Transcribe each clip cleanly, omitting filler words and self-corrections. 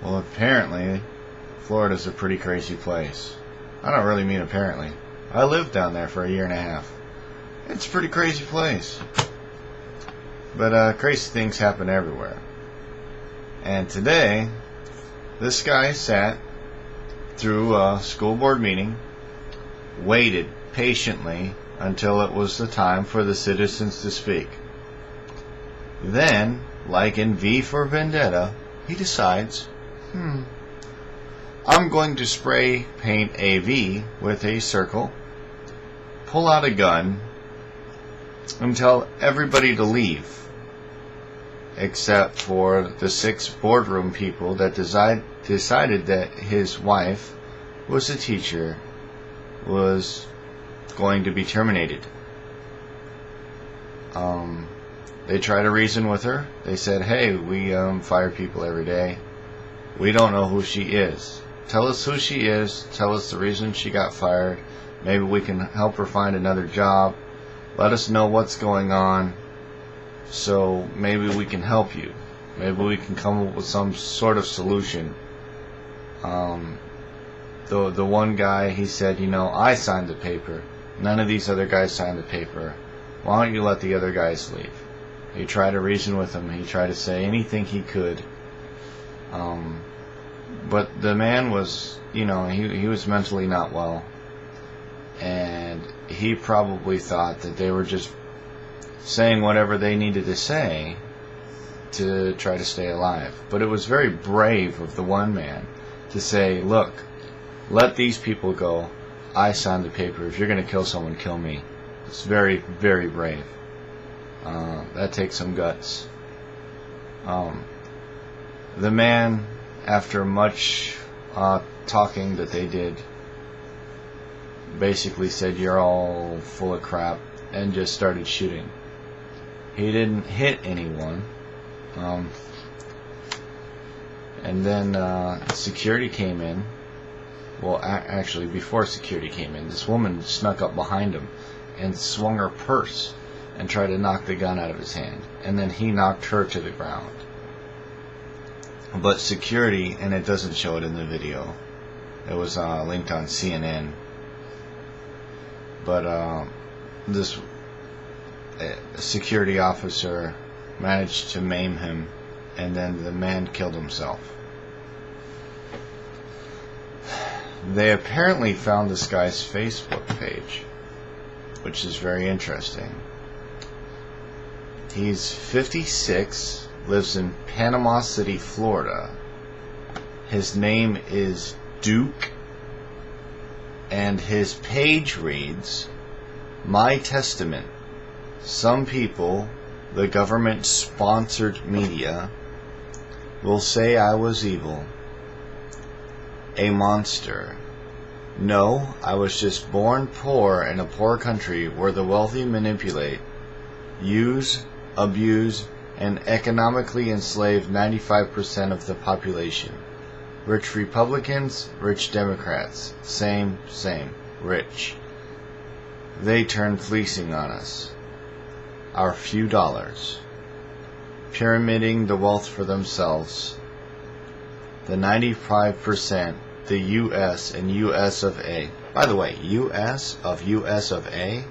Well, apparently, Florida's a pretty crazy place. I don't really mean apparently. I lived down there for a year and a half. It's a pretty crazy place. But crazy things happen everywhere. And today, this guy sat through a school board meeting, waited patiently until it was the time for the citizens to speak. Then, like in V for Vendetta, he decides, I'm going to spray paint a V with a circle, pull out a gun, and tell everybody to leave, except for the 6 boardroom people that decided that his wife was a teacher, was going to be terminated. They tried to reason with her. They said, hey, we fire people every day. We don't know who she is. Tell us who she is. Tell us the reason she got fired. Maybe we can help her find another job. Let us know what's going on, so maybe we can help you. Maybe we can come up with some sort of solution. The one guy, he said, I signed the paper. None of these other guys signed the paper. Why don't you let the other guys leave? He tried to reason with him. He tried to say anything he could. But the man was, he was mentally not well. And he probably thought that they were just saying whatever they needed to say to try to stay alive. But it was very brave of the one man to say, look, let these people go. I signed the paper. If you're going to kill someone, kill me. It's very, very brave. That takes some guts. The man, after much talking that they did, basically said, you're all full of crap, and just started shooting. He didn't hit anyone. And then security came in. Well, actually, before security came in, this woman snuck up behind him and swung her purse and tried to knock the gun out of his hand. And then he knocked her to the ground. But security, and it doesn't show it in the video, it was linked on CNN, but this security officer managed to maim him, and then the man killed himself. They apparently found this guy's Facebook page, which is very interesting. He's 56, lives in Panama City, Florida. His name is Duke, and his page reads, My Testament. Some people, the government-sponsored media, will say I was evil, a monster. No, I was just born poor in a poor country where the wealthy manipulate, use, abuse, and economically enslave 95% of the population. Rich Republicans, rich Democrats. Same, rich. They turn fleecing on us. Our few dollars. Pyramiding the wealth for themselves. The 95%, the U.S. and U.S. of A. By the way, U.S. of A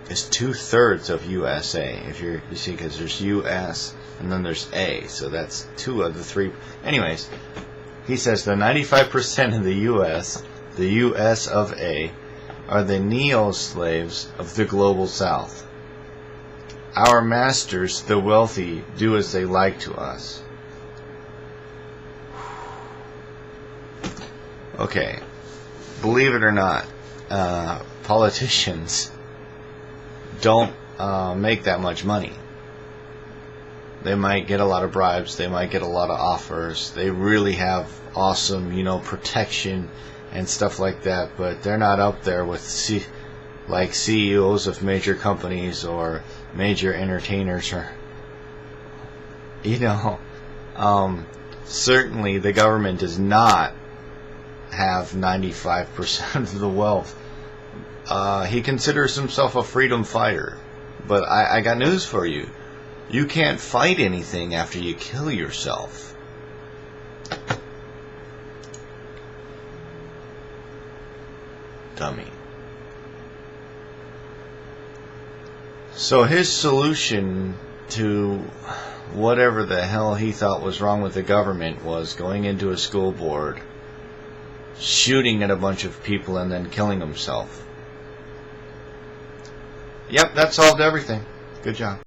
is 2/3 of USA. You see, because there's U.S. and then there's A, so that's 2 of the 3. Anyways, he says the 95% of the U.S., the U.S. of A, are the neo-slaves of the global South. Our masters, the wealthy, do as they like to us. Okay, believe it or not, politicians don't make that much money. They might get a lot of bribes, they might get a lot of offers, they really have awesome, protection and stuff like that, but they're not up there with like CEOs of major companies or major entertainers, or certainly the government does not have 95% of the wealth. He considers himself a freedom fighter, but I got news for you. You can't fight anything after you kill yourself. dummy. So his solution to whatever the hell he thought was wrong with the government was going into a school board, shooting at a bunch of people, and then killing himself. Yep, that solved everything. Good job.